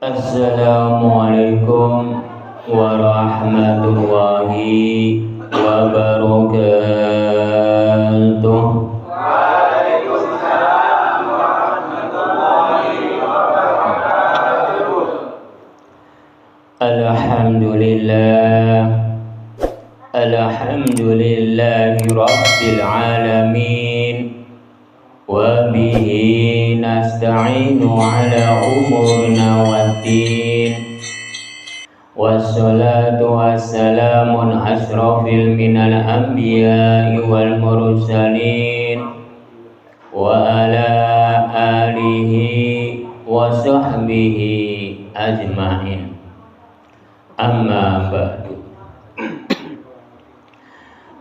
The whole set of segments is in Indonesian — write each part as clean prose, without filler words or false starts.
Assalamualaikum warahmatullahi wabarakatuh. Waalaikumsalam warahmatullahi wabarakatuh. Alhamdulillahi rabbil alamin. Wa bihi nasta'inu ala umurina waddin. Wassalatu wassalamun asrafil minal anbiya'i wal mursalin wa ala alihi wa sahbihi ajma'in. Amma ba'du.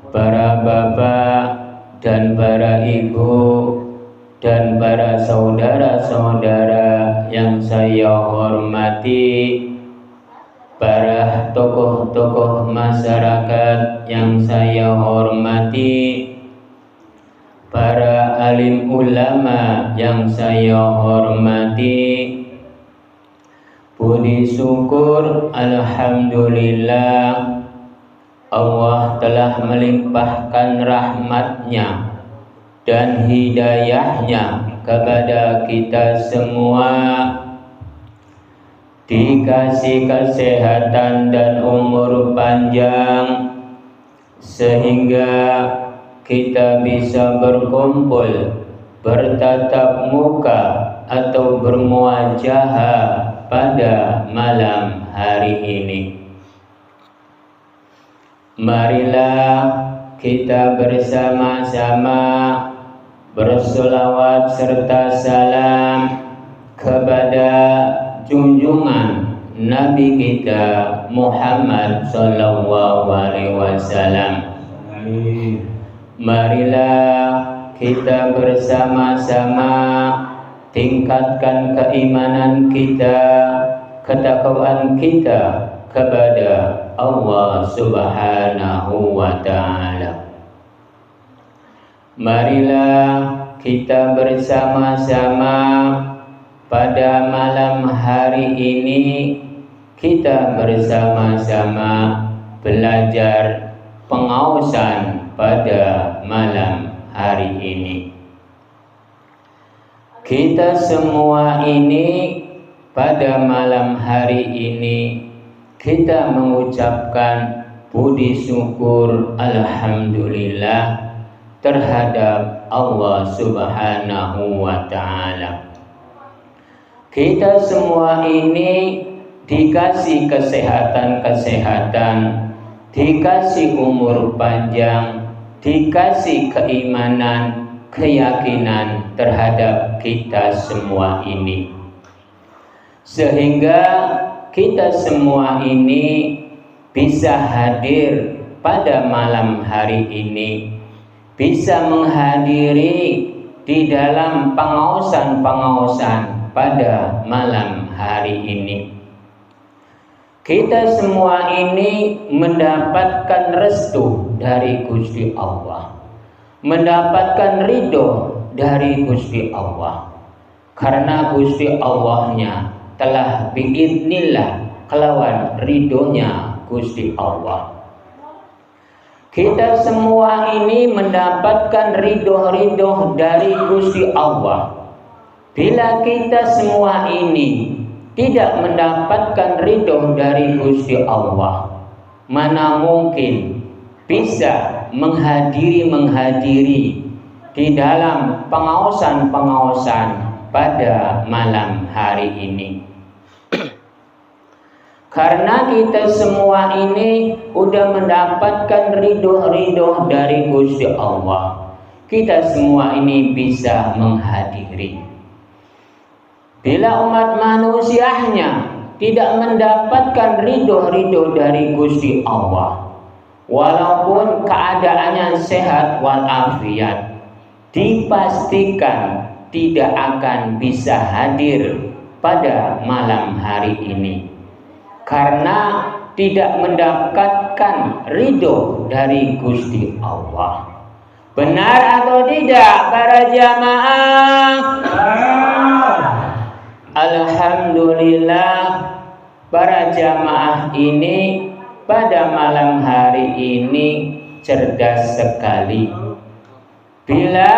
Para bapak dan para ibu dan para saudara-saudara yang saya hormati, para tokoh-tokoh masyarakat yang saya hormati, para alim ulama yang saya hormati, puji syukur alhamdulillah Allah telah melimpahkan rahmat-Nya dan hidayahnya kepada kita semua, dikasih kesehatan dan umur panjang sehingga kita bisa berkumpul, bertatap muka atau bermuajahah pada malam hari ini. Marilah kita bersama-sama bersolawat serta salam kepada junjungan Nabi kita Muhammad sallallahu alaihi wasallam. Marilah kita bersama-sama tingkatkan keimanan kita, ketakwaan kita kepada Allah Subhanahu wa ta'ala. Marilah kita bersama-sama pada malam hari ini, kita bersama-sama belajar pengausan pada malam hari ini. Kita semua ini pada malam hari ini kita mengucapkan puji syukur alhamdulillah terhadap Allah Subhanahu wa ta'ala. Kita semua ini dikasih kesehatan, dikasih umur panjang, dikasih keimanan, keyakinan terhadap kita semua ini, sehingga kita semua ini bisa hadir pada malam hari ini, bisa menghadiri di dalam pengausan-pengausan pada malam hari ini. Kita semua ini mendapatkan restu dari Gusti Allah, mendapatkan ridho dari Gusti Allah, karena Gusti Allahnya telah biidznillah kelawan ridhonya Gusti Allah. Kita semua ini mendapatkan ridho dari Gusti Allah. Bila kita semua ini tidak mendapatkan ridho dari Gusti Allah, mana mungkin bisa menghadiri di dalam pengausan-pengausan pada malam hari ini. Karena kita semua ini sudah mendapatkan ridho dari Gusti Allah, kita semua ini bisa menghadiri. Bila umat manusianya tidak mendapatkan ridho dari Gusti Allah, walaupun keadaannya sehat walafiat, dipastikan tidak akan bisa hadir pada malam hari ini, karena tidak mendapatkan ridho dari Gusti Allah. Benar atau tidak para jamaah? Alhamdulillah, para jamaah ini pada malam hari ini cerdas sekali. Bila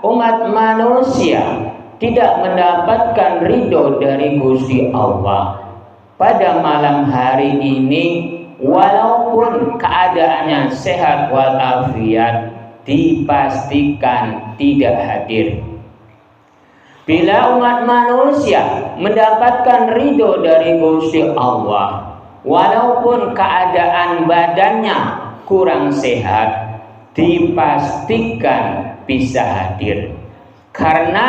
umat manusia tidak mendapatkan ridho dari Gusti Allah pada malam hari ini, walaupun keadaannya sehat walafiat, dipastikan tidak hadir. Bila umat manusia mendapatkan ridho dari Gusti Allah, walaupun keadaan badannya kurang sehat, dipastikan bisa hadir. Karena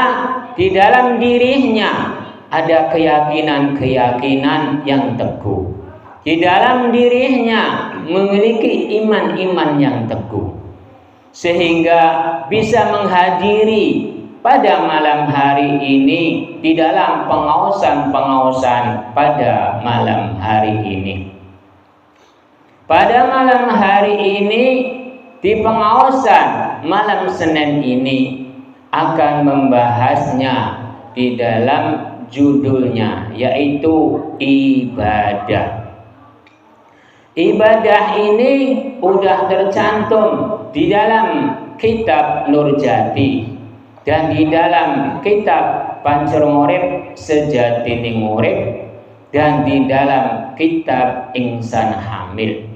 di dalam dirinya ada keyakinan-keyakinan yang teguh. Di dalam dirinya memiliki iman-iman yang teguh, sehingga bisa menghadiri pada malam hari ini di dalam pengaosan-pengaosan pada malam hari ini. Pada malam hari ini di pengaosan malam Senin ini akan membahasnya di dalam judulnya, yaitu ibadah. Ibadah ini sudah tercantum di dalam kitab Nurjati dan di dalam kitab Pancermorib Sejati Ngurip dan di dalam kitab Insan Hamil.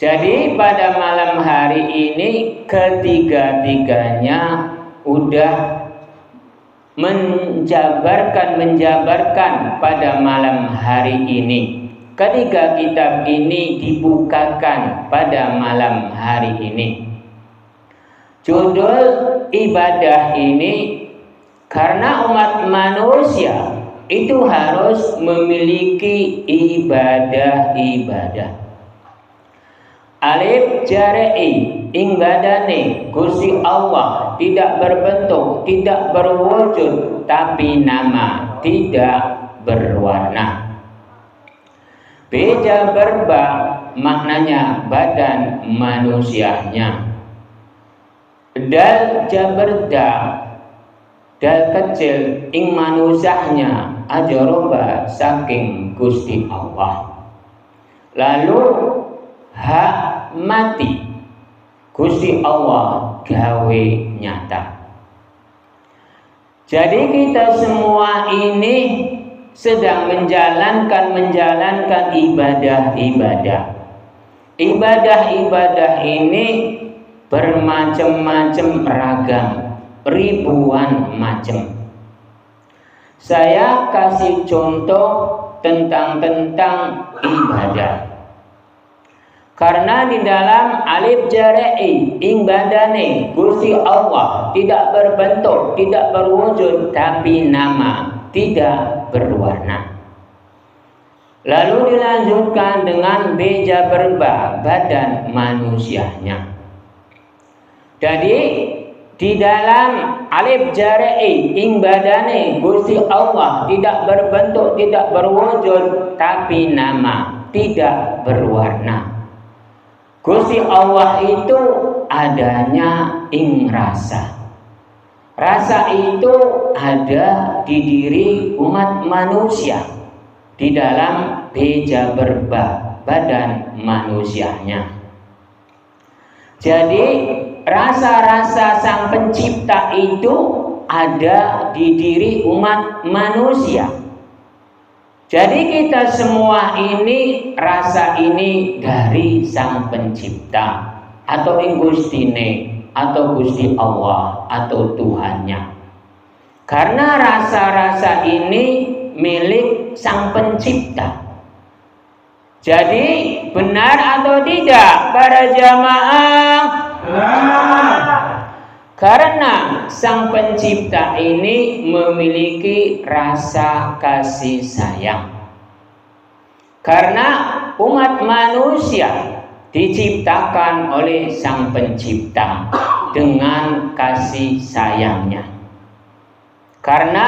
Jadi pada malam hari ini ketiga-tiganya udah menjabarkan pada malam hari ini. Ketiga kitab ini dibukakan pada malam hari ini. Judul ibadah ini karena umat manusia itu harus memiliki ibadah-ibadah. Alif jar'i ing badane Gusti Allah tidak berbentuk, tidak berwujud, tapi nama tidak berwarna. Beja berba maknanya badan manusianya. Dal jaberda dal kecil ing manusianya ajaroba saking Gusti Allah. Lalu hak mati Gusti Allah gawe nyata. Jadi kita semua ini sedang menjalankan ibadah-ibadah. Ibadah-ibadah ini bermacam-macam ragam, ribuan macam. Saya kasih contoh tentang ibadah. Karena di dalam alif jar'i ing badane Gusti Allah tidak berbentuk, tidak berwujud, tapi nama tidak berwarna. Lalu dilanjutkan dengan beja berba badan manusianya. Jadi di dalam alif jar'i ing badane Gusti Allah tidak berbentuk, tidak berwujud, tapi nama tidak berwarna. Gusti Allah itu adanya ing rasa. Rasa itu ada di diri umat manusia di dalam beja berba badan manusianya. Jadi rasa-rasa Sang Pencipta itu ada di diri umat manusia. Jadi kita semua ini rasa ini dari Sang Pencipta atau Gustine atau Gusti Allah atau Tuhannya. Karena rasa-rasa ini milik Sang Pencipta. Jadi benar atau tidak para jamaah? Karena Sang Pencipta ini memiliki rasa kasih sayang. Karena umat manusia diciptakan oleh Sang Pencipta dengan kasih sayangnya. Karena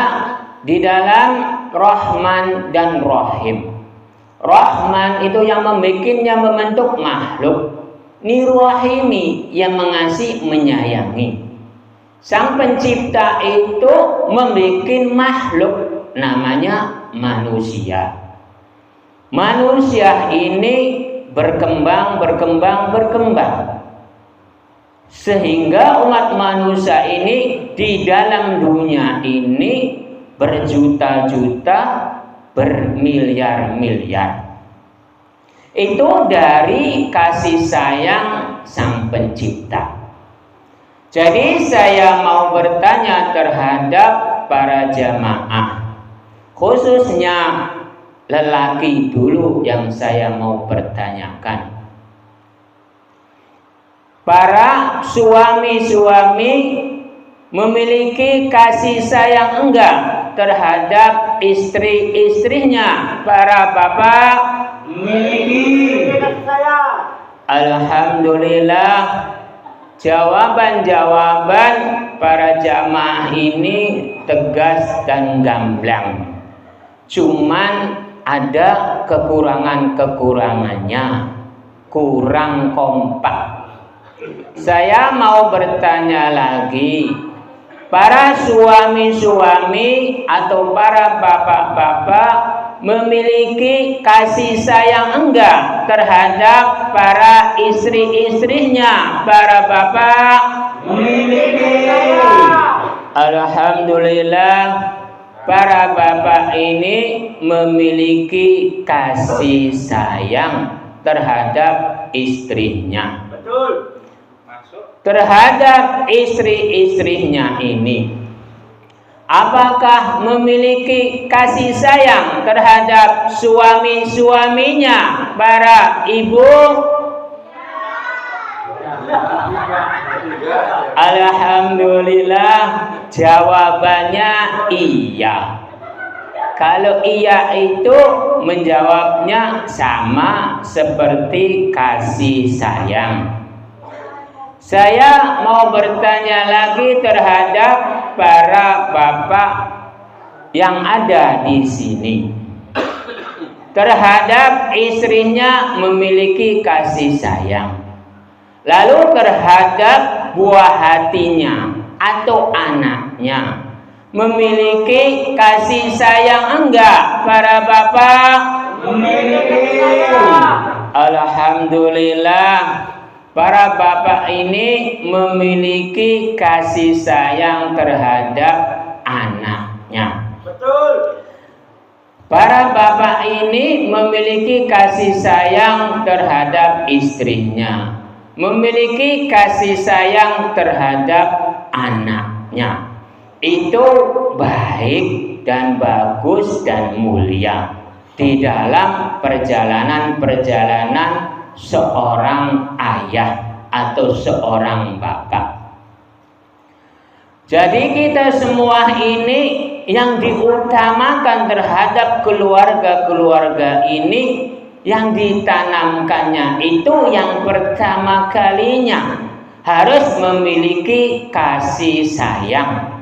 di dalam Rahman dan Rahim, Rahman itu yang membentuk makhluk, Nirwahimi yang mengasihi menyayangi. Sang Pencipta itu membuat makhluk, namanya manusia. Manusia ini berkembang, sehingga umat manusia ini di dalam dunia ini berjuta-juta, bermiliar-miliar. Itu dari kasih sayang Sang Pencipta. Jadi saya mau bertanya terhadap para jamaah, khususnya lelaki dulu yang saya mau pertanyakan. Para suami-suami memiliki kasih sayang enggak terhadap istri-istrinya? Para bapak Memiliki kasih sayang. Alhamdulillah, jawaban-jawaban para jamaah ini tegas dan gamblang. Cuman ada kekurangannya, kurang kompak. Saya mau bertanya lagi, para suami-suami atau para bapak-bapak memiliki kasih sayang enggak terhadap para istri-istrinya? Para bapak Memiliki. Alhamdulillah, para bapak ini memiliki kasih sayang terhadap istrinya. Betul. Terhadap istri-istrinya ini, apakah memiliki kasih sayang terhadap suami-suaminya? Para ibu, alhamdulillah, jawabannya iya. Kalau iya itu menjawabnya sama seperti kasih sayang. Saya mau bertanya lagi terhadap para bapak yang ada di sini. Terhadap istrinya memiliki kasih sayang. Lalu terhadap buah hatinya atau anaknya memiliki kasih sayang enggak? Para bapak Memiliki. Alhamdulillah, para bapak ini memiliki kasih sayang terhadap anaknya. Betul. Para bapak ini memiliki kasih sayang terhadap istrinya, memiliki kasih sayang terhadap anaknya. Itu baik dan bagus dan mulia di dalam perjalanan-perjalanan seorang ayah atau seorang bapak. Jadi kita semua ini yang diutamakan terhadap keluarga-keluarga ini, yang ditanamkannya itu yang pertama kalinya harus memiliki kasih sayang.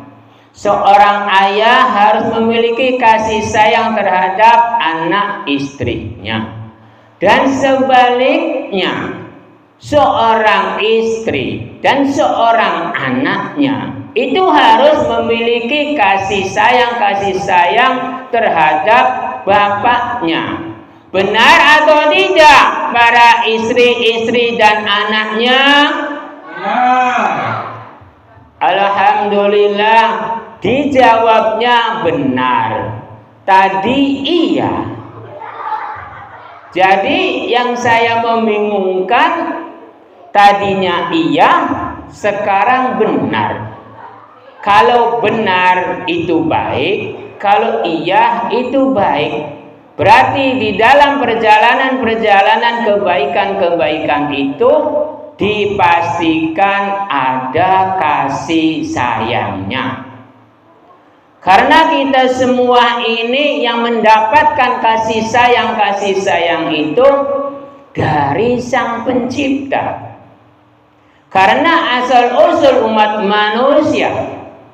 Seorang ayah harus memiliki kasih sayang terhadap anak istrinya. Dan sebaliknya, seorang istri dan seorang anaknya itu harus memiliki kasih sayang terhadap bapaknya. Benar atau tidak para istri-istri dan anaknya? Alhamdulillah, dijawabnya benar. Tadi iya. Jadi yang saya membingungkan, tadinya iya, sekarang benar. Kalau benar itu baik, kalau iya itu baik. Berarti di dalam perjalanan-perjalanan kebaikan-kebaikan itu dipastikan ada kasih sayangnya. Karena kita semua ini yang mendapatkan kasih sayang itu dari Sang Pencipta. Karena asal-usul umat manusia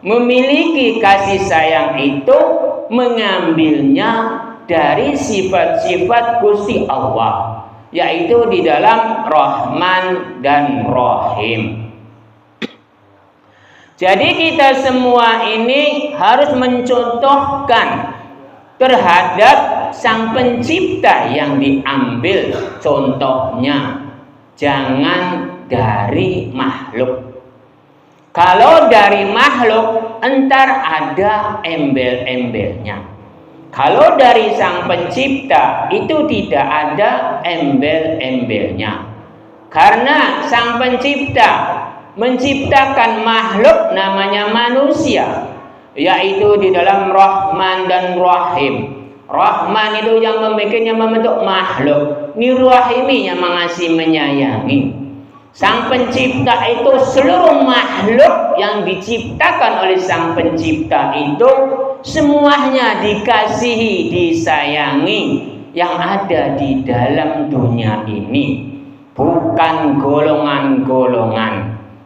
memiliki kasih sayang itu mengambilnya dari sifat-sifat Gusti Allah, yaitu di dalam Rahman dan Rahim. Jadi kita semua ini harus mencontohkan terhadap Sang Pencipta yang diambil contohnya, jangan dari makhluk. Kalau dari makhluk entar ada embel-embelnya. Kalau dari Sang Pencipta itu tidak ada embel-embelnya. Karena Sang Pencipta menciptakan makhluk namanya manusia, yaitu di dalam Rahman dan Rahim. Rahman itu yang membuatnya membentuk makhluk, Rahimi yang mengasihi menyayangi. Sang Pencipta itu seluruh makhluk yang diciptakan oleh Sang Pencipta itu semuanya dikasihi, disayangi yang ada di dalam dunia ini. Bukan golongan-golongan,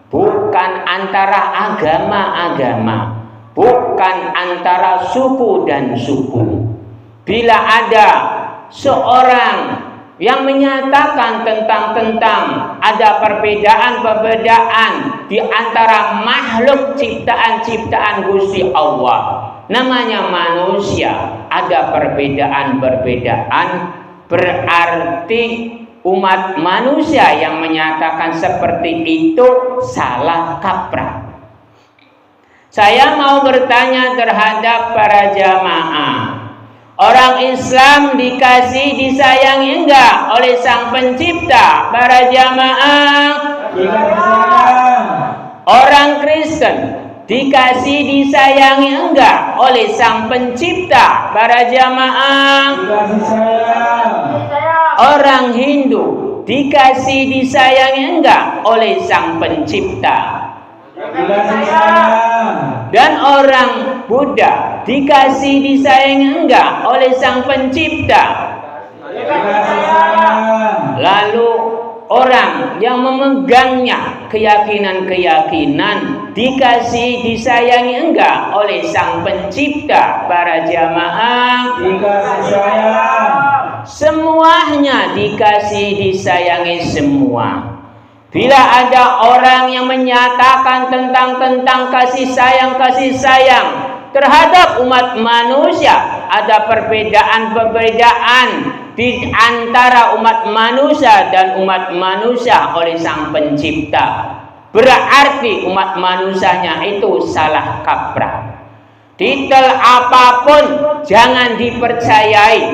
bukan antara agama-agama, bukan antara suku dan suku. Bila ada seorang yang menyatakan tentang ada perbedaan di antara makhluk ciptaan Gusti Allah, namanya manusia, ada perbedaan, berarti umat manusia yang menyatakan seperti itu salah kaprah. Saya mau bertanya terhadap para jamaah. Orang Islam dikasih, disayangi enggak oleh Sang Pencipta, para jamaah? Orang Kristen dikasih, disayangi enggak oleh Sang Pencipta, para jamaah? Orang Hindu dikasih, disayangi enggak oleh Sang Pencipta? Dan orang Buddha dikasih, disayangi enggak oleh Sang Pencipta? Lalu orang yang memegangnya, keyakinan-keyakinan, dikasih, disayangi enggak oleh Sang Pencipta, para jamaah? Dikasih sayang. Semuanya dikasih, disayangi semua. Bila ada orang yang menyatakan tentang kasih sayang terhadap umat manusia, ada perbedaan di antara umat manusia dan umat manusia oleh Sang Pencipta, berarti umat manusianya itu salah kaprah. Titel apapun jangan dipercayai.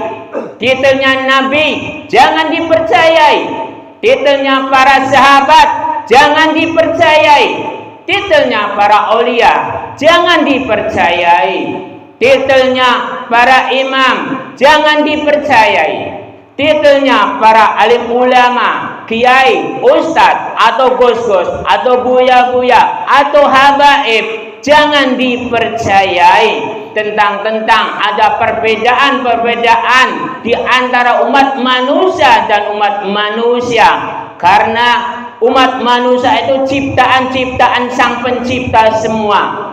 Titelnya Nabi jangan dipercayai. Titelnya para sahabat jangan dipercayai. Titelnya para aulia jangan dipercayai. Titelnya para imam jangan dipercayai. Titelnya para alim ulama, kiai, ustadz, atau gos-gos, atau buya-buya, atau habaib jangan dipercayai. Tentang ada perbedaan di antara umat manusia dan umat manusia, karena umat manusia itu ciptaan Sang Pencipta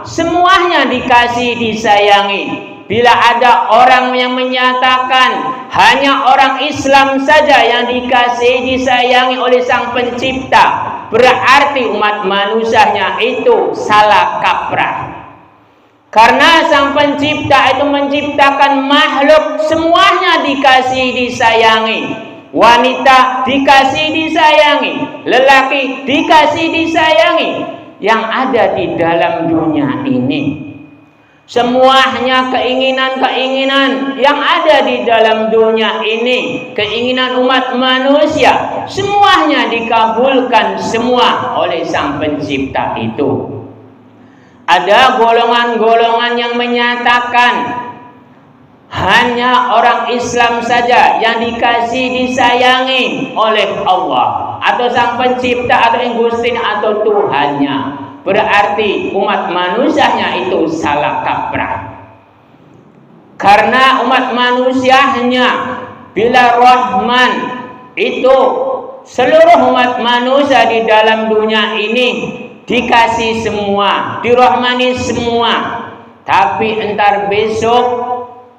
semuanya dikasih, disayangi. Bila ada orang yang menyatakan hanya orang Islam saja yang dikasih, disayangi oleh Sang Pencipta, berarti umat manusianya itu salah kaprah. Karena Sang Pencipta itu menciptakan makhluk semuanya dikasih, disayangi. Wanita dikasih, disayangi. Lelaki dikasih, disayangi. Yang ada di dalam dunia ini semuanya keinginan-keinginan yang ada di dalam dunia ini, keinginan umat manusia, semuanya dikabulkan semua oleh Sang Pencipta itu. Ada golongan-golongan yang menyatakan hanya orang Islam saja yang dikasih, disayangi oleh Allah atau Sang Pencipta atau Gusti atau Tuhannya, berarti umat manusianya itu salah kaprah. Karena umat manusianya bila Rahman itu seluruh umat manusia di dalam dunia ini dikasih semua, dirahmani semua. Tapi entar besok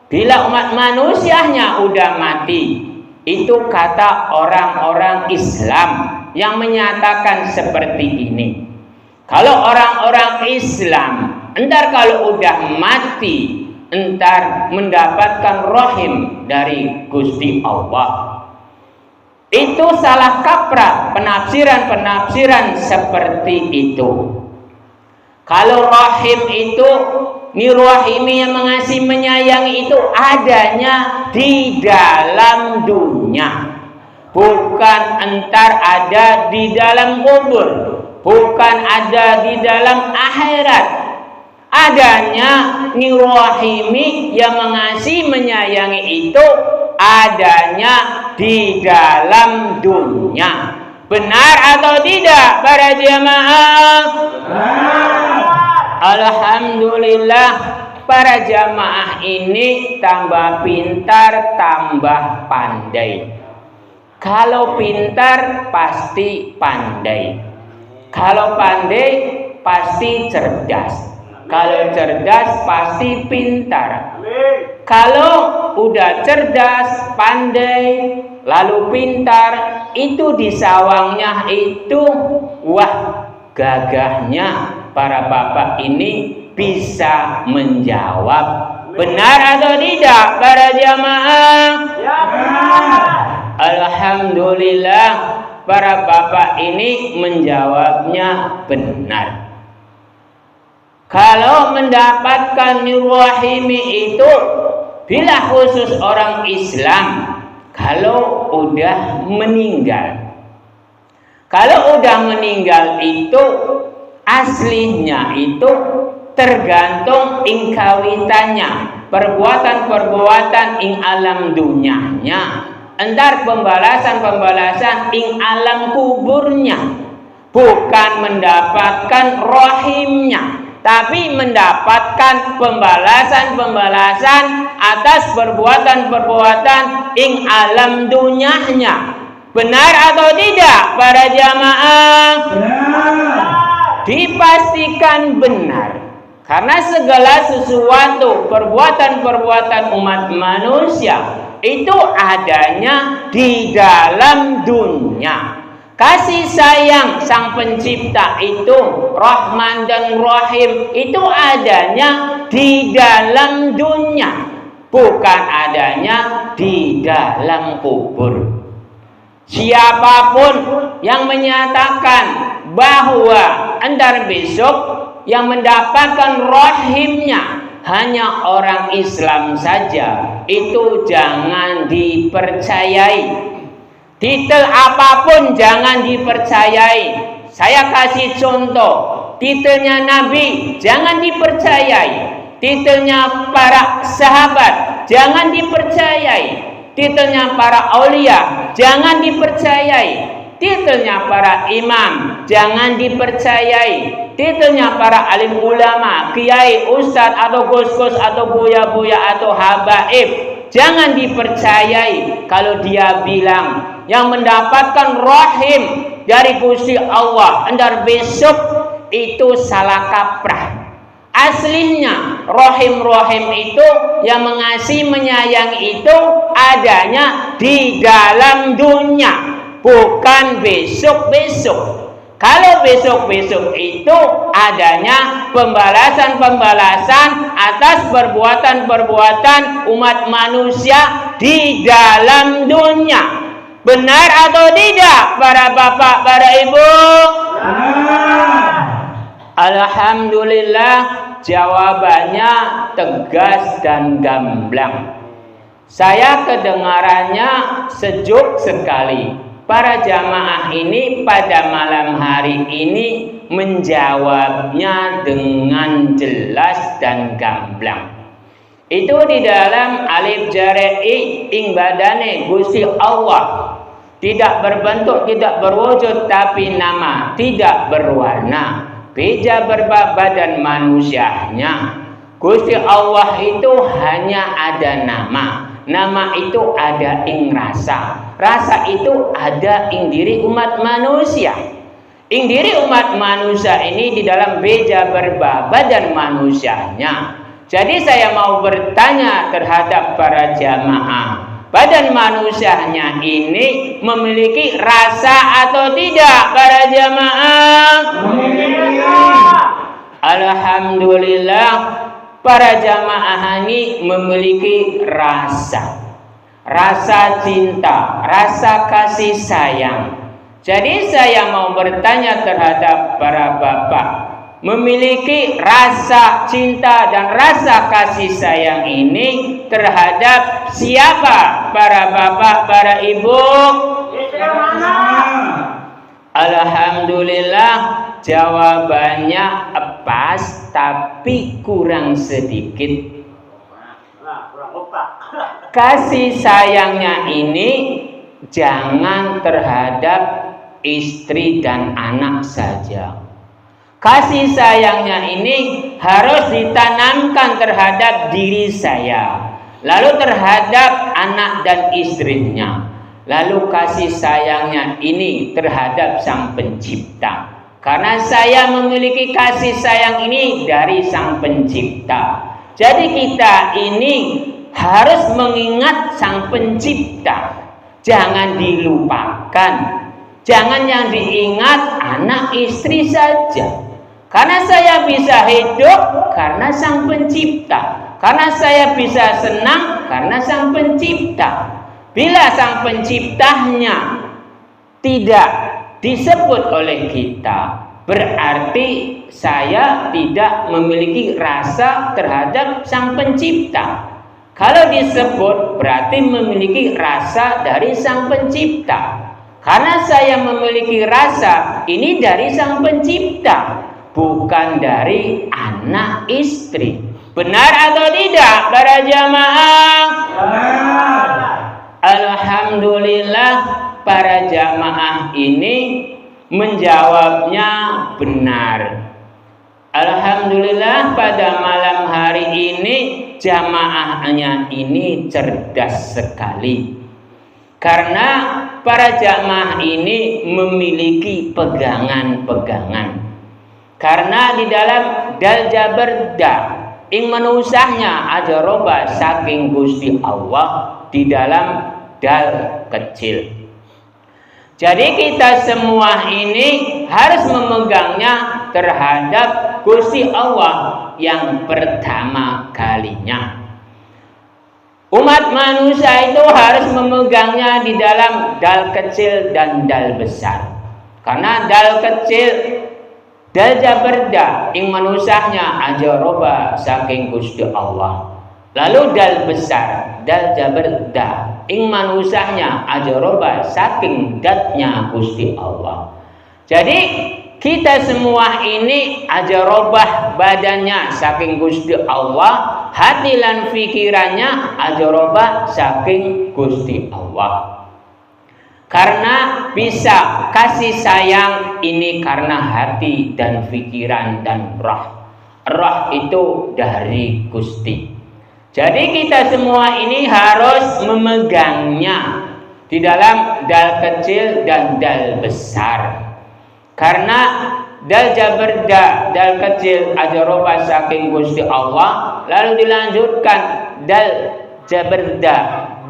bila umat manusianya udah mati, itu kata orang-orang Islam yang menyatakan seperti ini. Kalau orang-orang Islam entar kalau udah mati, entar mendapatkan rahim dari Gusti Allah. Itu salah kaprah penafsiran seperti itu. Kalau rahim itu, rahimi yang mengasihi menyayangi itu adanya di dalam dunia, bukan entar ada di dalam kubur, bukan ada di dalam akhirat. Adanya rahimi yang mengasihi menyayangi itu adanya di dalam dunia. Benar atau tidak para jamaah? Alhamdulillah, para jamaah ini tambah pintar, tambah pandai. Kalau pintar pasti pandai. Kalau pandai pasti cerdas. Kalau cerdas pasti pintar. Kalau udah cerdas, pandai, lalu pintar, itu di sawangnya itu, wah, gagahnya para bapak ini bisa menjawab. Benar atau tidak para jamaah? Ya, benar. Alhamdulillah, para bapak ini menjawabnya benar. Kalau mendapatkan rahimi itu, bila khusus orang Islam, kalau udah meninggal. Kalau udah meninggal itu, aslinya itu tergantung ing kawitannya, perbuatan-perbuatan ing alam dunianya, entar pembalasan-pembalasan ing alam kuburnya, bukan mendapatkan rahimnya, tapi mendapatkan pembalasan-pembalasan atas perbuatan-perbuatan ing alam dunianya. Benar atau tidak para jamaah? Benar. Dipastikan benar. Karena segala sesuatu perbuatan-perbuatan umat manusia itu adanya di dalam dunia. Kasih sayang Sang Pencipta itu, Rahman dan Rahim, itu adanya di dalam dunia, bukan adanya di dalam kubur. Siapapun yang menyatakan bahwa entar besok yang mendapatkan rahimnya hanya orang Islam saja, itu jangan dipercayai. Titel apapun jangan dipercayai. Saya kasih contoh, titelnya Nabi jangan dipercayai, titelnya para sahabat jangan dipercayai, titelnya para aulia jangan dipercayai, titelnya para imam jangan dipercayai, titelnya para alim ulama, kiai, ustadz atau gus-gus atau buya-buya atau habaib jangan dipercayai. Kalau dia bilang yang mendapatkan rahim dari Gusti Allah entar besok, itu salah kaprah. Aslinya rahim-rahim itu yang mengasihi menyayangi itu adanya di dalam dunia, bukan besok-besok. Kalau besok-besok itu adanya pembalasan-pembalasan atas perbuatan-perbuatan umat manusia di dalam dunia. Benar atau tidak para bapak, para ibu? Alhamdulillah, jawabannya tegas dan gamblang. Saya kedengarannya sejuk sekali. Para jamaah ini pada malam hari ini menjawabnya dengan jelas dan gamblang. Itu di dalam alif jari'i ing badane Gusti Allah. Tidak berbentuk, tidak berwujud, tapi nama, tidak berwarna. Beja berbab badan manusianya. Gusti Allah itu hanya ada nama. Nama itu ada ing rasa. Rasa itu ada ing diri umat manusia. Ing diri umat manusia ini di dalam beja berbab badan manusianya. Jadi saya mau bertanya terhadap para jamaah. Badan manusianya ini memiliki rasa atau tidak para jamaah? Alhamdulillah, para jamaah ini memiliki rasa cinta, rasa kasih sayang. Jadi saya mau bertanya terhadap para bapak, memiliki rasa cinta dan rasa kasih sayang ini terhadap siapa? Para bapak, para ibu? Alhamdulillah, jawabannya pas tapi kurang sedikit. Kasih sayangnya ini jangan terhadap istri dan anak saja. Kasih sayangnya ini harus ditanamkan terhadap diri saya, lalu terhadap anak dan istrinya, lalu kasih sayangnya ini terhadap Sang Pencipta. Karena saya memiliki kasih sayang ini dari Sang Pencipta. Jadi kita ini harus mengingat Sang Pencipta. Jangan dilupakan. Jangan yang diingat anak istri saja. Karena saya bisa hidup karena Sang Pencipta. Karena saya bisa senang karena Sang Pencipta. Bila Sang Penciptanya tidak disebut oleh kita, berarti saya tidak memiliki rasa terhadap Sang Pencipta. Kalau disebut berarti memiliki rasa dari Sang Pencipta. Karena saya memiliki rasa ini dari Sang Pencipta, bukan dari anak istri. Benar atau tidak para jamaah? Alhamdulillah, para jamaah ini menjawabnya benar. Alhamdulillah, pada malam hari ini jamaahnya ini cerdas sekali. Karena para jamaah ini memiliki pegangan-pegangan. Karena di dalam dal jaberda ing menusahnya ada roba saking Gusti Allah di dalam dal kecil. Jadi kita semua ini harus memegangnya terhadap Gusti Allah yang pertama kalinya. Umat manusia itu harus memegangnya di dalam dal kecil dan dal besar. Karena dal kecil, dal jaberda ing manusahnya aja roba saking Gusti Allah. Lalu dal besar, dal jaberda ing manusahnya aja roba saking datnya Gusti Allah. Jadi kita semua ini aja robah badannya saking Gusti Allah, hati lan pikirannya aja robah saking Gusti Allah. Karena bisa kasih sayang ini karena hati dan pikiran dan roh. Roh itu dari Gusti. Jadi kita semua ini harus memegangnya di dalam dal kecil dan dal besar. Karena dal jaberda, dal kecil ajaroba saking Gusti Allah, lalu dilanjutkan dal jaberda,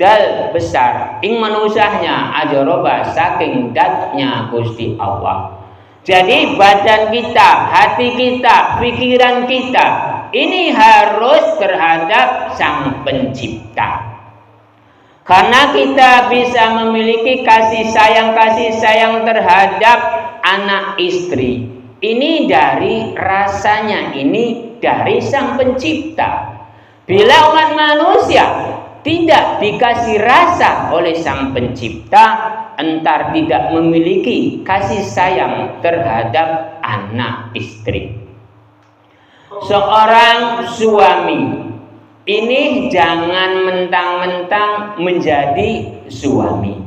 dal besar ing manusahnya ajaroba saking datnya Gusti Allah. Jadi badan kita, hati kita, pikiran kita ini harus terhadap Sang Pencipta. Karena kita bisa memiliki kasih sayang terhadap anak istri. Ini dari rasanya, ini dari Sang Pencipta. Bila umat manusia tidak dikasih rasa oleh Sang Pencipta, entar tidak memiliki kasih sayang terhadap anak istri. Seorang suami ini jangan mentang-mentang menjadi suami.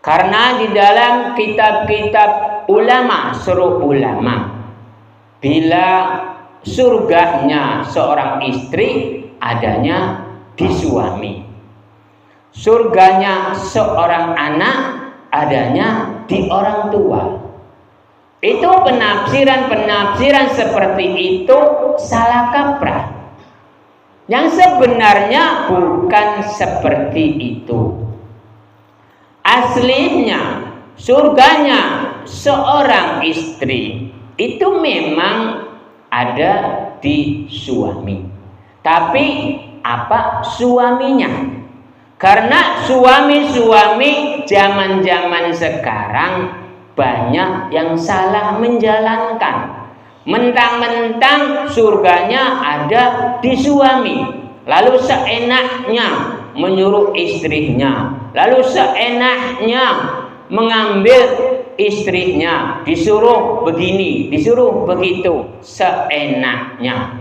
Karena di dalam kitab-kitab ulama, suruh ulama, bila surganya seorang istri adanya di suami, surganya seorang anak adanya di orang tua. Itu penafsiran seperti itu salah kaprah. Yang sebenarnya bukan seperti itu. Aslinya surganya seorang istri itu memang ada di suami. Tapi apa suaminya? Karena suami-suami zaman-zaman sekarang banyak yang salah menjalankan. Mentang-mentang surganya ada di suami, lalu seenaknya menyuruh istrinya, lalu seenaknya mengambil istrinya, disuruh begini, disuruh begitu, seenaknya.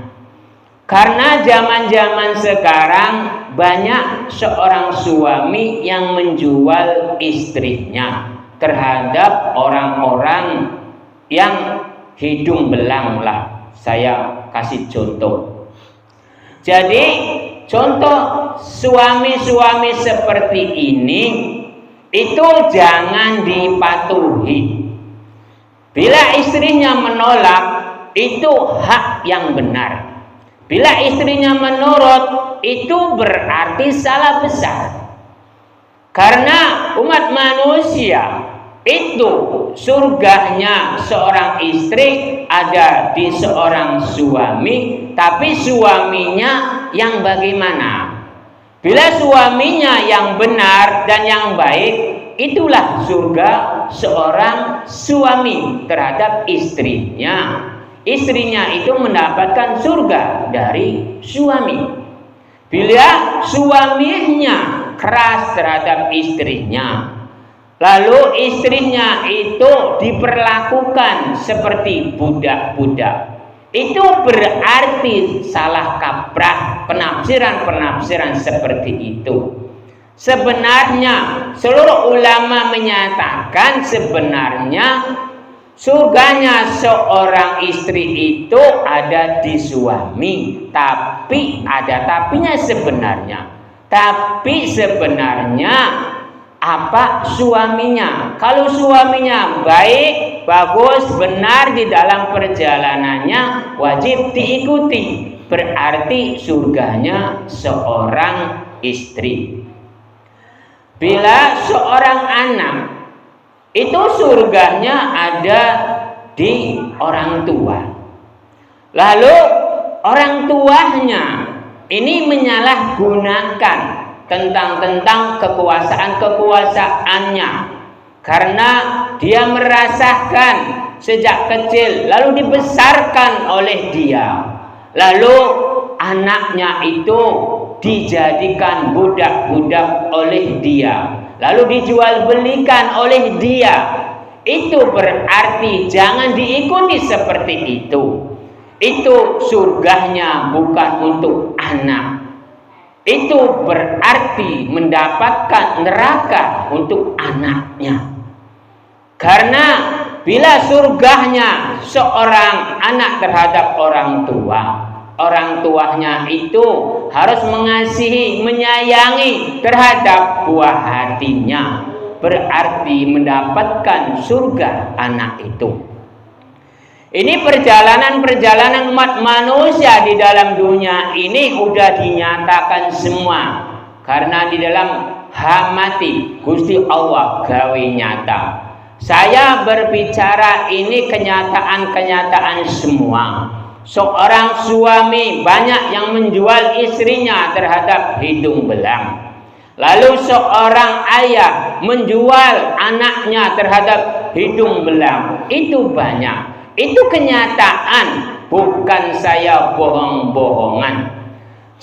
Karena zaman-zaman sekarang banyak seorang suami yang menjual istrinya terhadap orang-orang yang hidung belang lah. Saya kasih contoh. Jadi contoh suami-suami seperti ini itu jangan dipatuhi. Bila istrinya menolak, itu hak yang benar. Bila istrinya menurut, itu berarti salah besar. Karena umat manusia itu surganya seorang istri ada di seorang suami, tapi suaminya yang bagaimana? Bila suaminya yang benar dan yang baik, itulah surga seorang suami terhadap istrinya. Istrinya itu mendapatkan surga dari suami. Bila suaminya keras terhadap istrinya, lalu istrinya itu diperlakukan seperti budak-budak, itu berarti salah kaprah penafsiran-penafsiran seperti itu. Sebenarnya seluruh ulama menyatakan sebenarnya surganya seorang istri itu ada di suami, tapi ada tapinya sebenarnya. Tapi sebenarnya apa suaminya? Kalau suaminya baik, bagus, benar di dalam perjalanannya, wajib diikuti. Berarti surganya seorang istri. Bila seorang anak itu surganya ada di orang tua. Lalu orang tuanya ini menyalahgunakan tentang kekuasaannya. Karena dia merasakan sejak kecil, lalu dibesarkan oleh dia. Lalu anaknya itu dijadikan budak-budak oleh dia, lalu dijual belikan oleh dia. Itu berarti jangan diikuti seperti itu. Itu surganya bukan untuk anak. Itu berarti mendapatkan neraka untuk anaknya. Karena bila surganya seorang anak terhadap orang tua, orang tuanya itu harus mengasihi, menyayangi terhadap buah hatinya, berarti mendapatkan surga anak itu. Ini perjalanan-perjalanan umat manusia di dalam dunia ini sudah dinyatakan semua. Karena di dalam hamati Gusti Allah gawe nyata. Saya berbicara ini kenyataan-kenyataan semua. Seorang suami banyak yang menjual istrinya terhadap hidung belang. Lalu seorang ayah menjual anaknya terhadap hidung belang. Itu banyak. Itu kenyataan, bukan saya bohong-bohongan.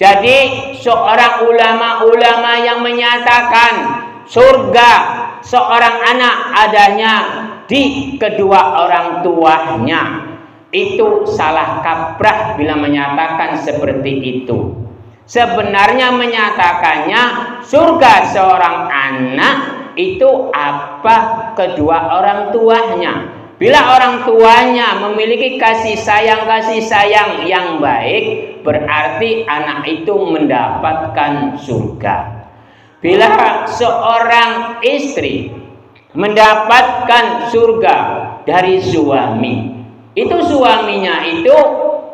Jadi seorang ulama-ulama yang menyatakan surga seorang anak adanya di kedua orang tuanya, itu salah kaprah bila menyatakan seperti itu. Sebenarnya menyatakannya surga seorang anak itu apa? Kedua orang tuanya. Bila orang tuanya memiliki kasih sayang yang baik, berarti anak itu mendapatkan surga. Bila seorang istri mendapatkan surga dari suami, itu suaminya itu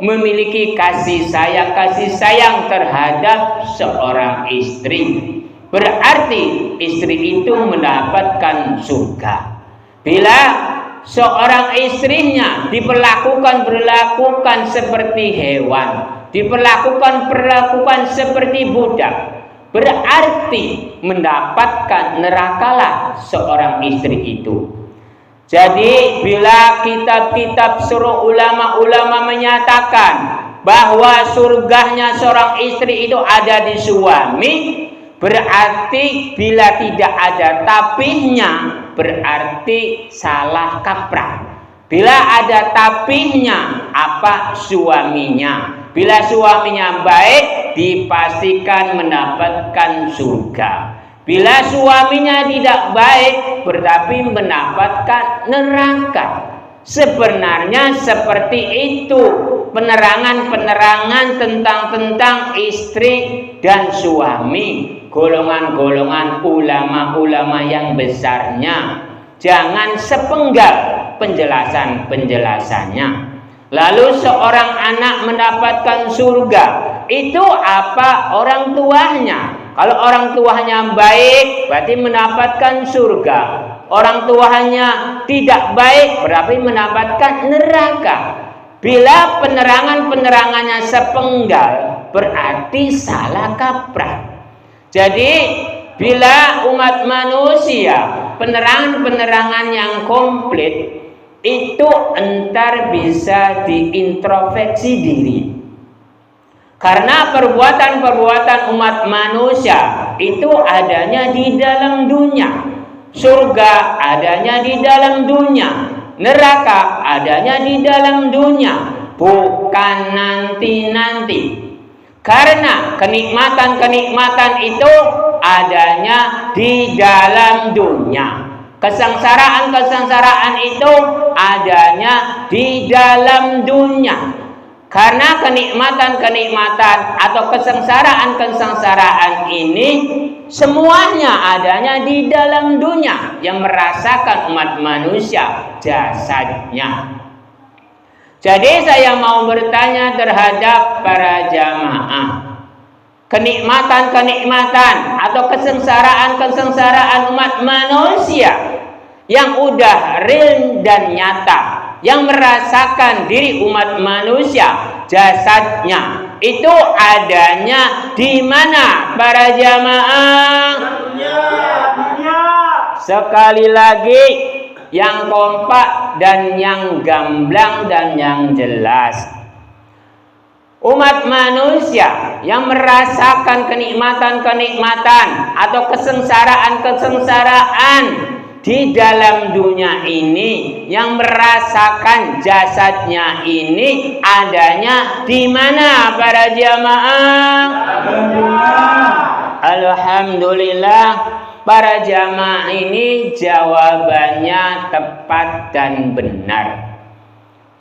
memiliki kasih sayang terhadap seorang istri, berarti istri itu mendapatkan surga. Bila seorang istrinya diperlakukan seperti hewan, diperlakukan seperti budak, berarti mendapatkan nerakalah seorang istri itu. Jadi bila kitab-kitab suruh ulama-ulama menyatakan bahwa surganya seorang istri itu ada di suami, berarti bila tidak ada tapihnya berarti salah kaprah. Bila ada tapihnya, apa suaminya? Bila suaminya baik, dipastikan mendapatkan surga. Bila suaminya tidak baik, berarti mendapatkan neraka. Sebenarnya seperti itu penerangan-penerangan tentang istri dan suami, golongan-golongan ulama-ulama yang besarnya. Jangan sepenggal penjelasan-penjelasannya. Lalu seorang anak mendapatkan surga, itu apa orang tuanya? Kalau orang tuanya baik, berarti mendapatkan surga. Orang tuanya tidak baik, berarti mendapatkan neraka. Bila penerangan-penerangannya sepenggal, berarti salah kaprah. Jadi, bila umat manusia penerangan-penerangan yang komplit, itu entar bisa diintrospeksi diri. Karena perbuatan-perbuatan umat manusia itu adanya di dalam dunia. Surga adanya di dalam dunia, neraka adanya di dalam dunia, bukan nanti-nanti. Karena kenikmatan-kenikmatan itu adanya di dalam dunia. Kesengsaraan-kesengsaraan itu adanya di dalam dunia. Karena kenikmatan-kenikmatan atau kesengsaraan-kesengsaraan ini semuanya adanya di dalam dunia yang merasakan umat manusia jasadnya. Jadi saya mau bertanya terhadap para jamaah. Kenikmatan-kenikmatan atau kesengsaraan-kesengsaraan umat manusia yang udah real dan nyata, yang merasakan diri umat manusia jasadnya, itu adanya di mana para jamaah? Sekali lagi, yang kompak dan yang gamblang dan yang jelas. Umat manusia yang merasakan kenikmatan-kenikmatan atau kesengsaraan-kesengsaraan di dalam dunia ini, yang merasakan jasadnya ini adanya di mana para jamaah? Alhamdulillah, para jamaah ini jawabannya tepat dan benar.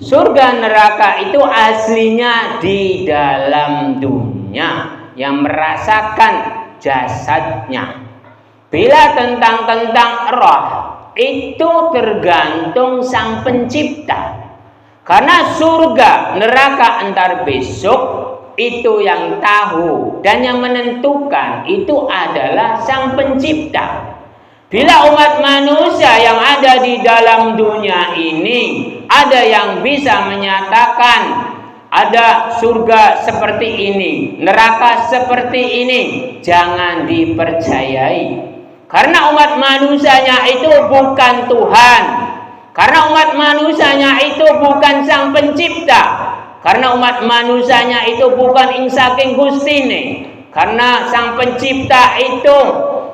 Surga neraka itu aslinya di dalam dunia, yang merasakan jasadnya. Bila tentang roh, itu tergantung sang pencipta. Karena surga neraka entar besok, itu yang tahu dan yang menentukan itu adalah sang pencipta. Bila umat manusia yang ada di dalam dunia ini ada yang bisa menyatakan ada surga seperti ini, neraka seperti ini, jangan dipercayai. Karena umat manusianya itu bukan Tuhan. Karena umat manusianya itu bukan sang pencipta. Karena umat manusianya itu bukan ing saking gustine. Karena sang pencipta itu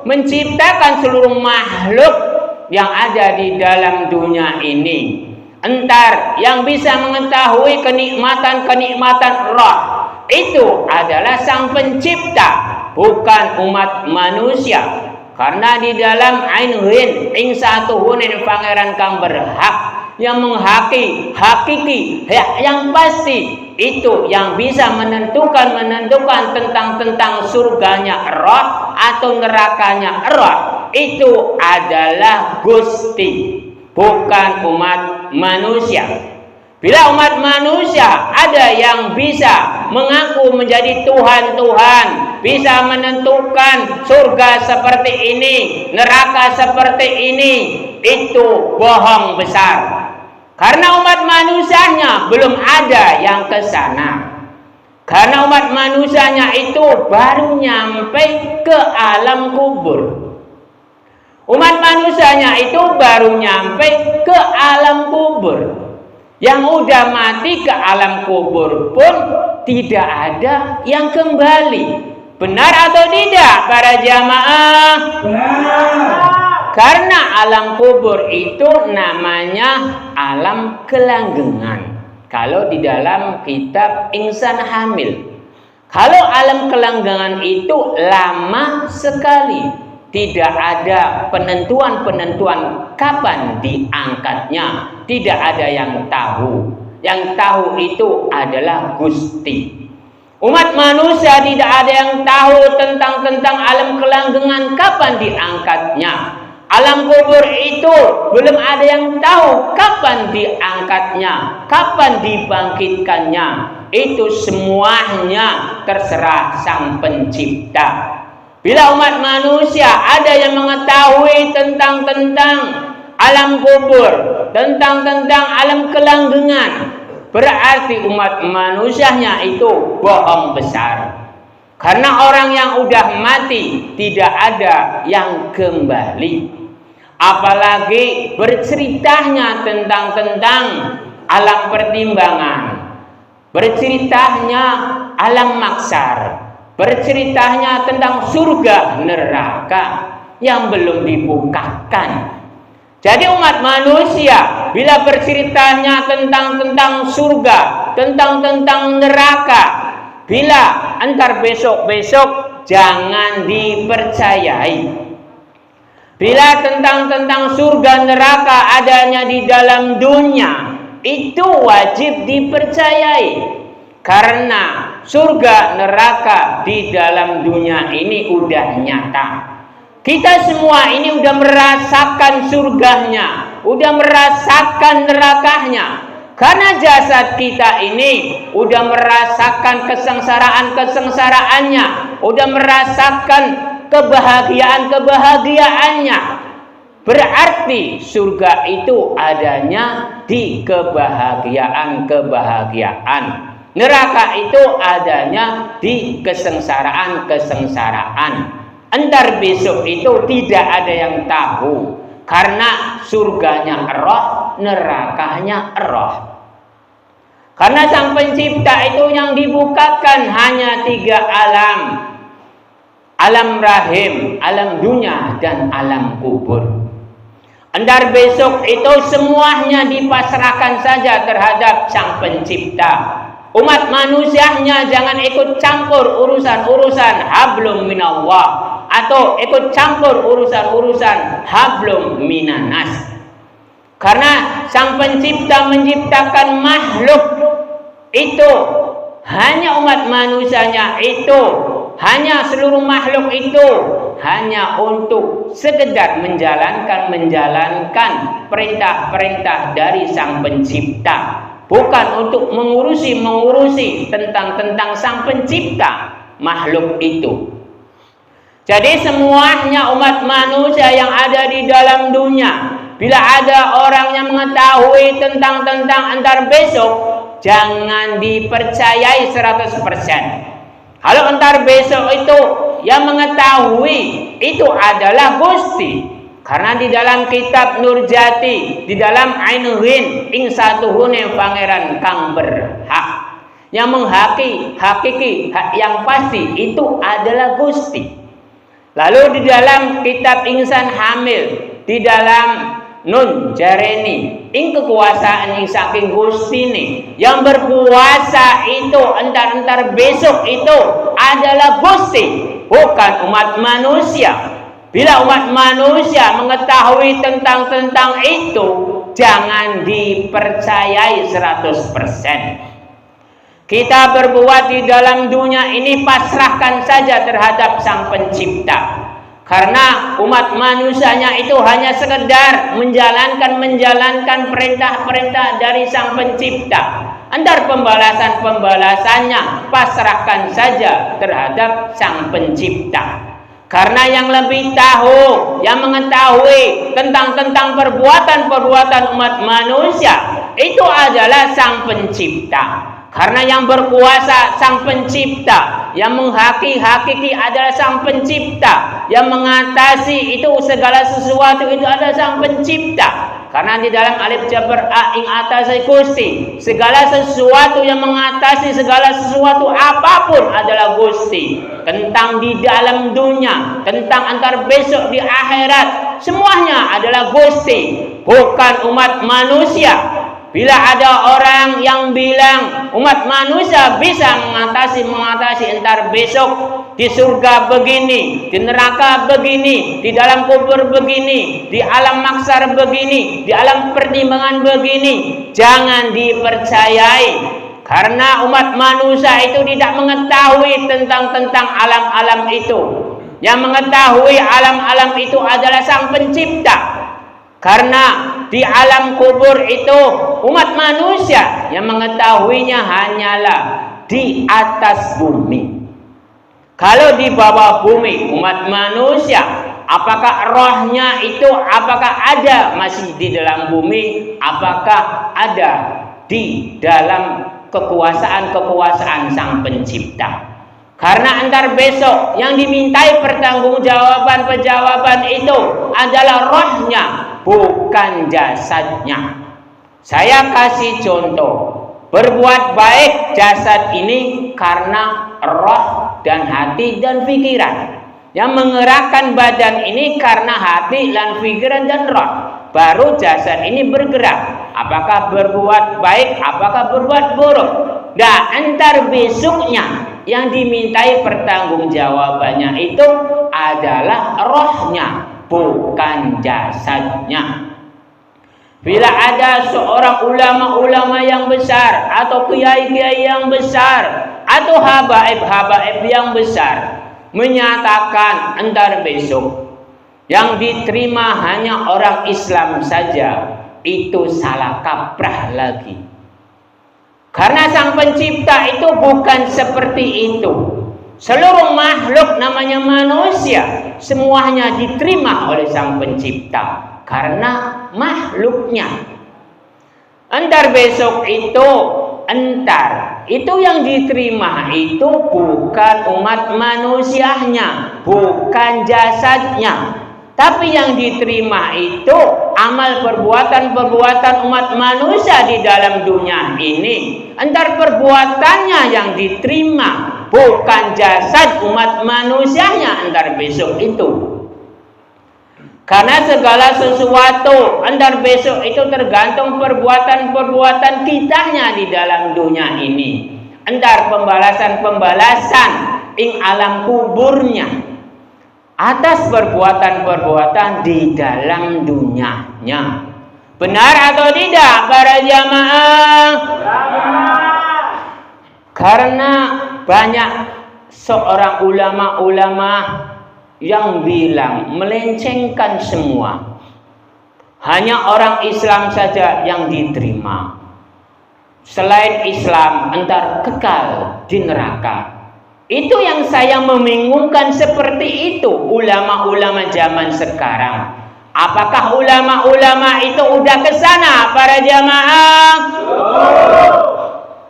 menciptakan seluruh makhluk yang ada di dalam dunia ini. Entar yang bisa mengetahui kenikmatan-kenikmatan roh itu adalah sang pencipta, bukan umat manusia. Karena di dalam ainun ing satu hunin pangeran kang berhak, yang hakiki yang pasti, itu yang bisa menentukan tentang surganya roh atau nerakanya roh, itu adalah Gusti, bukan umat manusia. Bila umat manusia ada yang bisa mengaku menjadi Tuhan, bisa menentukan surga seperti ini, neraka seperti ini, itu bohong besar. Karena umat manusianya belum ada yang ke sana. Karena umat manusianya itu baru nyampe ke alam kubur. Umat manusianya itu baru nyampe ke alam kubur. Yang udah mati ke alam kubur pun tidak ada yang kembali. Benar atau tidak para jamaah? Benar. Karena alam kubur itu namanya alam kelanggengan. Kalau di dalam kitab Insan Hamil. Kalau alam kelanggengan itu lama sekali. Tidak ada penentuan-penentuan kapan diangkatnya. Tidak ada yang tahu. Yang tahu itu adalah Gusti. Umat manusia tidak ada yang tahu tentang alam kelanggengan kapan diangkatnya. Alam kubur itu belum ada yang tahu kapan diangkatnya, kapan dibangkitkannya. Itu semuanya terserah Sang Pencipta. Bila umat manusia ada yang mengetahui tentang alam kubur, tentang alam kelanggengan, berarti umat manusianya itu bohong besar. Karena orang yang udah mati tidak ada yang kembali. Apalagi berceritanya tentang alam pertimbangan, berceritanya alam maksar, berceritanya tentang surga neraka yang belum dibukakan. Jadi umat manusia bila berceritanya tentang surga, tentang neraka, bila antar besok jangan dipercayai. Bila tentang surga neraka adanya di dalam dunia, itu wajib dipercayai. Karena surga neraka di dalam dunia ini udah nyata. Kita semua ini udah merasakan surganya, udah merasakan nerakanya. Karena jasad kita ini udah merasakan kesengsaraannya, udah merasakan kebahagiaannya. Berarti surga itu adanya di kebahagiaan. Neraka itu adanya di kesengsaraan. Entar besok itu tidak ada yang tahu. Karena surganya roh, nerakanya roh. Karena Sang Pencipta itu yang dibukakan hanya 3 alam. Alam rahim, alam dunia, dan alam kubur. Entar besok itu semuanya dipasrahkan saja terhadap Sang Pencipta. Umat manusianya jangan ikut campur urusan-urusan hablum minallah atau ikut campur urusan-urusan hablum minanas. Karena Sang Pencipta menciptakan makhluk itu hanya umat manusianya itu, hanya seluruh makhluk itu hanya untuk sekedar menjalankan perintah-perintah dari Sang Pencipta, bukan untuk mengurusi tentang Sang Pencipta makhluk itu. Jadi semuanya umat manusia yang ada di dalam dunia, bila ada orang yang mengetahui tentang antar besok, jangan dipercayai 100%. Kalau antar besok itu yang mengetahui itu adalah Gusti. Karena di dalam kitab Nurjati, di dalam Ainuhin ing satuhune pangeran kang berhak, yang hakiki yang pasti itu adalah Gusti. Lalu di dalam kitab Insan Hamil, di dalam Nun jareni ing kekuasaan ing saking Gusti nih, yang berkuasa itu entar besok itu adalah Gusti, bukan umat manusia. Bila umat manusia mengetahui tentang itu, jangan dipercayai 100%. Kita berbuat di dalam dunia ini pasrahkan saja terhadap Sang Pencipta. Karena umat manusianya itu hanya sekedar menjalankan perintah-perintah dari Sang Pencipta. Antar pembalasannya pasrahkan saja terhadap Sang Pencipta. Karena yang lebih tahu, yang mengetahui tentang perbuatan umat manusia itu adalah Sang Pencipta. Karena yang berkuasa Sang Pencipta, yang menghakiki adalah Sang Pencipta, yang mengatasi itu segala sesuatu itu adalah Sang Pencipta. Karena di dalam alif jabar a ing atase Gusti, segala sesuatu yang mengatasi segala sesuatu apapun adalah Gusti. Tentang di dalam dunia, tentang antar besok di akhirat, semuanya adalah Gusti, bukan umat manusia. Bila ada orang yang bilang umat manusia bisa mengatasi entar besok di surga begini, di neraka begini, di dalam kubur begini, di alam mahsyar begini, di alam pertimbangan begini, jangan dipercayai. Karena umat manusia itu tidak mengetahui tentang alam-alam itu. Yang mengetahui alam-alam itu adalah Sang Pencipta. Karena di alam kubur itu umat manusia yang mengetahuinya hanyalah di atas bumi. Kalau di bawah bumi umat manusia, apakah rohnya itu apakah ada masih di dalam bumi, apakah ada di dalam kekuasaan Sang Pencipta. Karena antar besok yang dimintai pertanggungjawaban itu adalah rohnya, bukan jasadnya. Saya kasih contoh, berbuat baik jasad ini karena roh dan hati dan pikiran. Yang menggerakkan badan ini karena hati dan pikiran dan roh. Baru jasad ini bergerak. Apakah berbuat baik, apakah berbuat buruk. Dan antar besoknya yang dimintai pertanggungjawabannya itu adalah rohnya, bukan jasadnya. Bila ada seorang ulama-ulama yang besar atau kiai-kiai yang besar atau habaib-habaib yang besar menyatakan entar besok yang diterima hanya orang Islam saja, itu salah kaprah lagi. Karena Sang Pencipta itu bukan seperti itu. Seluruh makhluk namanya manusia, semuanya diterima oleh Sang Pencipta karena makhluknya. Entar besok itu yang diterima itu bukan umat manusianya, bukan jasadnya. Tapi yang diterima itu amal perbuatan umat manusia di dalam dunia ini. Entar perbuatannya yang diterima, bukan jasad umat manusianya entar besok itu. Karena segala sesuatu entar besok itu tergantung perbuatan kitanya di dalam dunia ini. Entar pembalasan ing alam kuburnya atas perbuatan di dalam dunianya. Benar atau tidak para jamaah? Karena banyak seorang ulama-ulama yang bilang melencengkan semua. Hanya orang Islam saja yang diterima. Selain Islam entar kekal di neraka. Itu yang saya membingungkan seperti itu ulama-ulama zaman sekarang. Apakah ulama-ulama itu udah ke sana para jamaah?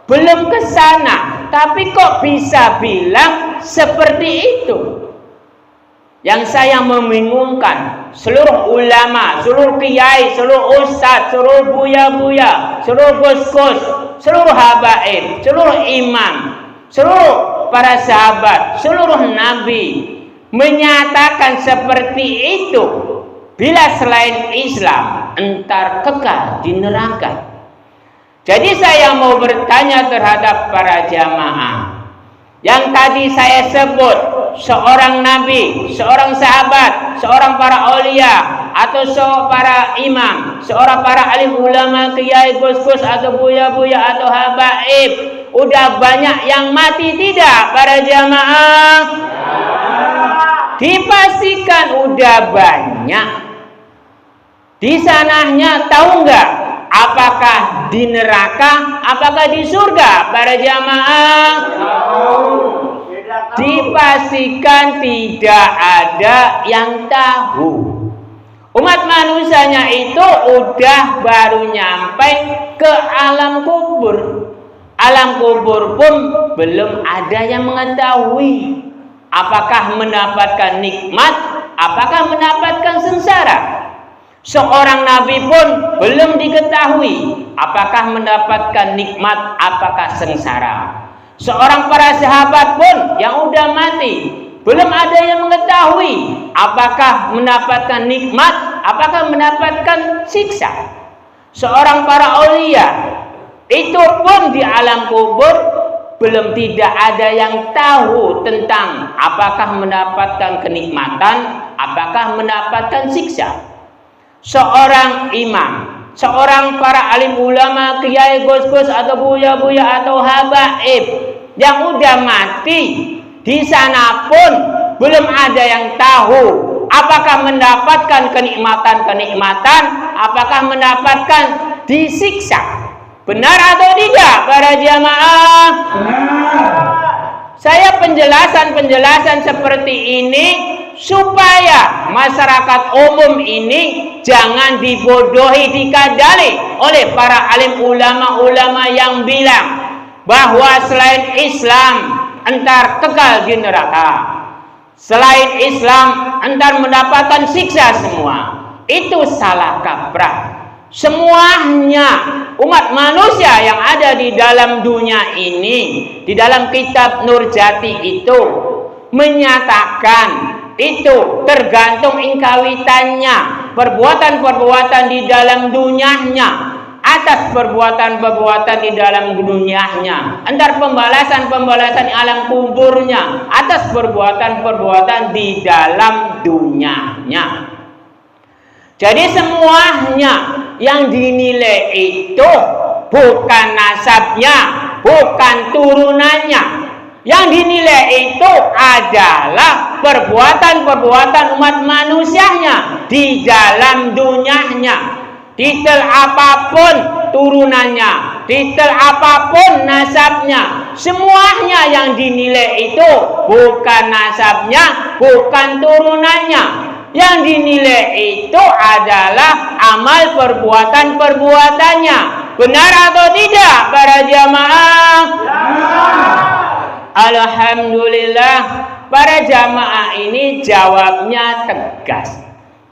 Belum ke sana, tapi kok bisa bilang seperti itu? Yang saya membingungkan, seluruh ulama, seluruh kiai, seluruh ustadz, seluruh buya-buya, seluruh gus-gus, seluruh habaib, seluruh imam, seluruh para sahabat, seluruh nabi menyatakan seperti itu. Bila selain Islam entar kekal di neraka. Jadi saya mau bertanya terhadap para jamaah yang tadi saya sebut, seorang nabi, seorang sahabat, seorang para aulia, atau para imam, seorang para alim ulama, kiai, gus-gus, atau buya-buya, atau habaib, udah banyak yang mati tidak para jamaah? Dipastikan udah banyak. Di sananya tahu nggak? Apakah di neraka? Apakah di surga para jamaah? Dipastikan tidak ada yang tahu. Umat manusianya itu udah baru nyampe ke alam kubur. Alam kubur pun belum ada yang mengetahui apakah mendapatkan nikmat, apakah mendapatkan sengsara. Seorang nabi pun belum diketahui apakah mendapatkan nikmat, apakah sengsara. Seorang para sahabat pun yang udah mati belum ada yang mengetahui apakah mendapatkan nikmat, apakah mendapatkan siksa. Seorang para aulia itu pun di alam kubur belum tidak ada yang tahu tentang apakah mendapatkan kenikmatan, apakah mendapatkan siksa. Seorang imam, seorang para alim ulama, kiai, gus-gus atau buya-buya atau habaib yang udah mati, di sana pun belum ada yang tahu apakah mendapatkan kenikmatan-kenikmatan, apakah mendapatkan disiksa. Benar atau tidak para jamaah? Benar. Saya penjelasan seperti ini supaya masyarakat umum ini jangan dibodohi, dikadali oleh para alim ulama-ulama yang bilang bahwa selain Islam entar kekal di neraka, selain Islam entar mendapatkan siksa semua. Itu salah kaprah. Semuanya umat manusia yang ada di dalam dunia ini, di dalam kitab Nurjati itu menyatakan itu tergantung ingkawitannya, perbuatan-perbuatan di dalam dunianya, atas perbuatan-perbuatan di dalam dunianya, antar pembalasan-pembalasan alam kuburnya atas perbuatan-perbuatan di dalam dunianya. Jadi semuanya yang dinilai itu bukan nasabnya, bukan turunannya. Yang dinilai itu adalah perbuatan-perbuatan umat manusianya di dalam dunianya. Titel apapun turunannya, titel apapun nasabnya, semuanya yang dinilai itu bukan nasabnya, bukan turunannya. Yang dinilai itu adalah amal perbuatan-perbuatannya. Benar atau tidak para jamaah? Alhamdulillah, para jamaah ini jawabnya tegas.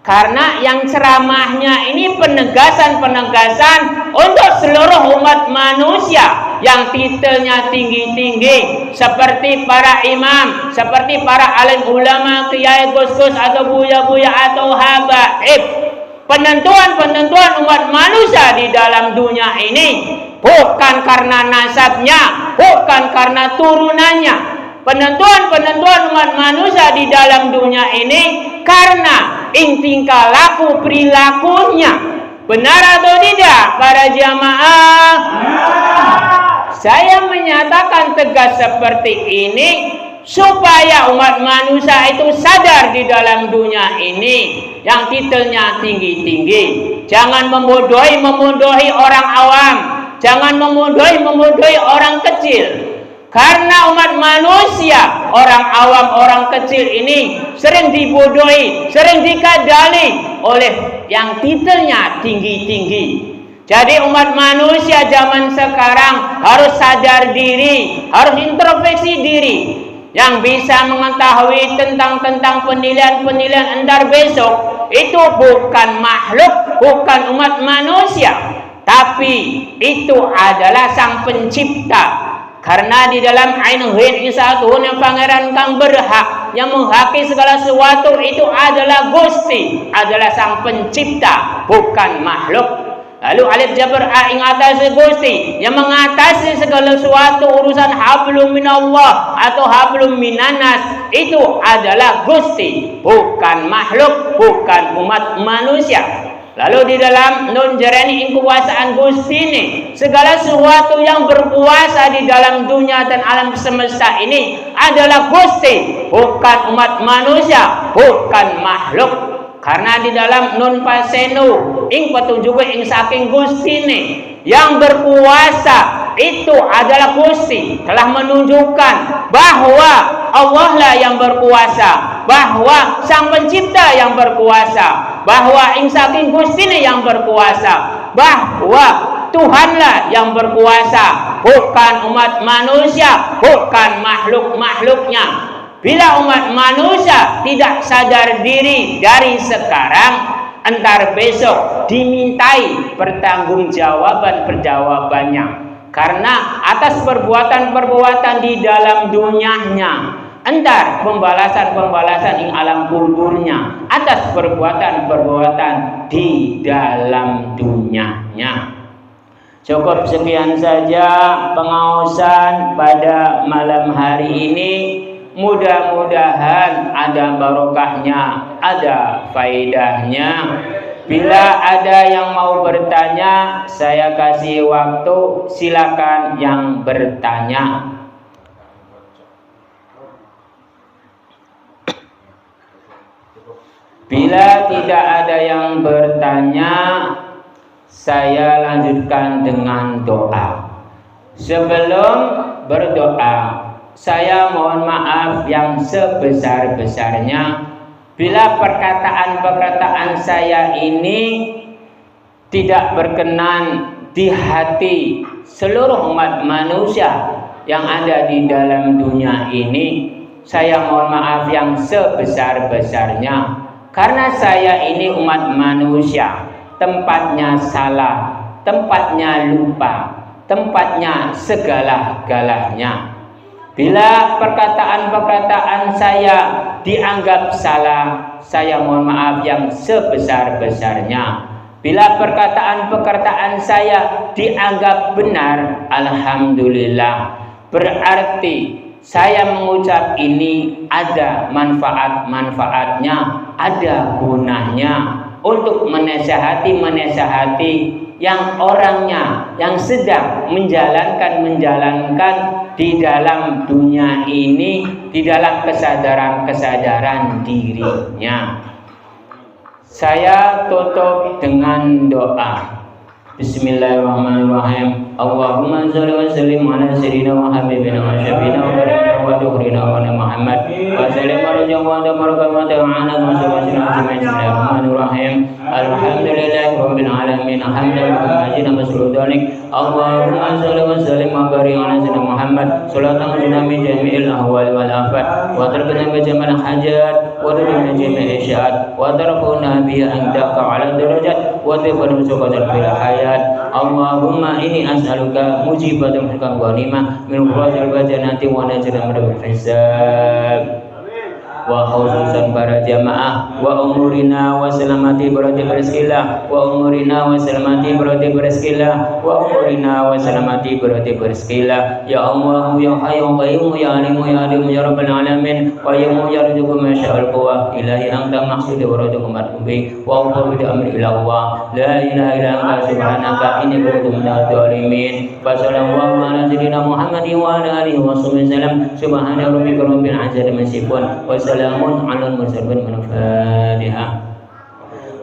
Karena yang ceramahnya ini penegasan-penegasan untuk seluruh umat manusia yang titelnya tinggi-tinggi, seperti para imam, seperti para alim ulama, kiai, gus-gus atau buya-buya atau habaib. Penentuan-penentuan umat manusia di dalam dunia ini bukan karena nasabnya, bukan karena turunannya. Penentuan-penentuan umat manusia di dalam dunia ini karena tingkah laku perilakunya. Benar atau tidak para jamaah? Saya menyatakan tegas seperti ini supaya umat manusia itu sadar di dalam dunia ini yang titelnya tinggi-tinggi. Jangan memodohi orang awam, jangan memodohi orang kecil. Karena umat manusia, orang awam, orang kecil ini sering dibodohi, sering dikadali oleh yang titelnya tinggi-tinggi. Jadi umat manusia zaman sekarang harus sadar diri, harus introspeksi diri. Yang bisa mengetahui tentang penilaian-penilaian entar besok itu bukan makhluk, bukan umat manusia, tapi itu adalah Sang Pencipta. Karena di dalam Ainuhin Isatuhun yang pangeran kang berhak yang menghaki segala sesuatu itu adalah Gusti, adalah Sang Pencipta, bukan makhluk. Lalu alif jabar a ing atase Gusti yang mengatasi segala sesuatu urusan hablum minallah atau hablum minanas itu adalah Gusti, bukan makhluk, bukan umat manusia. Lalu di dalam nun jarani ing kekuasaan Gusti ini, segala sesuatu yang berkuasa di dalam dunia dan alam semesta ini adalah Gusti, bukan umat manusia, bukan makhluk. Karena di dalam nun pasenu ing petunjuk ing saking Gusti ini yang berkuasa itu adalah Gusti, telah menunjukkan bahwa Allah lah yang berkuasa, bahwa Sang Pencipta yang berkuasa, bahwa insaking Gustine yang berkuasa, bahwa Tuhanlah yang berkuasa, bukan umat manusia, bukan makhluk-makhluknya. Bila umat manusia tidak sadar diri dari sekarang, entar besok dimintai pertanggungjawabannya. Karena atas perbuatan-perbuatan di dalam dunianya, entar pembalasan-pembalasan ing alam kuburnya atas perbuatan-perbuatan di dalam dunianya. Cukup sekian saja pengaosan pada malam hari ini. Mudah-mudahan ada barokahnya, ada faedahnya. Bila ada yang mau bertanya, saya kasih waktu, silakan yang bertanya. Bila tidak ada yang bertanya, saya lanjutkan dengan doa. Sebelum berdoa, saya mohon maaf yang sebesar-besarnya bila perkataan-perkataan saya ini tidak berkenan di hati seluruh umat manusia yang ada di dalam dunia ini. Saya mohon maaf yang sebesar-besarnya, karena saya ini umat manusia, tempatnya salah, tempatnya lupa, tempatnya segala-galanya. Bila perkataan-perkataan saya dianggap salah, saya mohon maaf yang sebesar-besarnya. Bila perkataan-perkataan saya dianggap benar, alhamdulillah, berarti saya mengucap ini ada manfaat-manfaatnya, ada gunanya untuk menasihati yang orangnya yang sedang menjalankan di dalam dunia ini, di dalam kesadaran dirinya. Saya tutup dengan doa. Bismillahirrahmanirrahim. Allahumma shalli wa sallim ala sayyidina wa habibina wa syafiina wa barik wa dukrina wa Muhammad wa sallim wa rajam wa barakatuh wa ta'ala wa Bismillahirrahmanirrahim. Alhamdulillahi rabbil alamin. Hamdan majina masrudalik. Allahumma shalli wa sallim wa barik ala sayyidina Muhammad sallallahu alaihi jami'il ahwal wal afat wa tarkana bi jamal hajat wa tarkana jami'il isyaat wa tarkuna bi andaka ala darajat wa tibanu suqatal fil hayat. Allahumma inni as'aluka mujibatul hikam wa nimah min khurajil bajanati wa najran min hisab. Wa khususan para jamaah wa umurina wa salamati berarti berskilah wa umurina wa salamati berarti berskilah wa umurina wa salamati berarti berskilah. Ya Allah ya Hayyu Qayyum ya Alim ya Alim ya Rabbal Alamin wa ya yarzuqu ma sya'al quwa ilahi anta maqsudi wa radukum bi wa huwa bi amri ila Allah la ilaha illa anta subhanaka inni kuntu minadh dhalimin. Wa sallallahu ala sayyidina Muhammadin wa ala alihi wa sahbihi wasallam. Subhana rabbika rabbil izzati amma yasifun wa salamun alal mursalin. Al-Fatihah.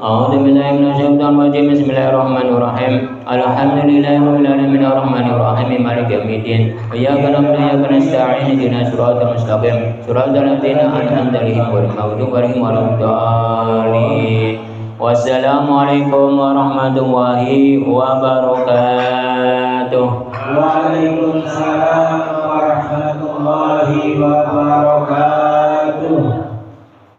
A'udzu billahi minasyaitonir rajim. Bismillahirrahmanirrahim. Alhamdulillahi rabbil alamin arrahmanir rahim maliki yaumiddin. Iyyaka na'budu wa iyyaka nasta'in ihdinas siratal mustaqim siratal ladzina an'amta 'alaihim ghairil maghdubi 'alaihim waladdallin. Wassalamualaikum warahmatullahi wabarakatuh. Waalaikumsalam warahmatullahi wabarakatuh.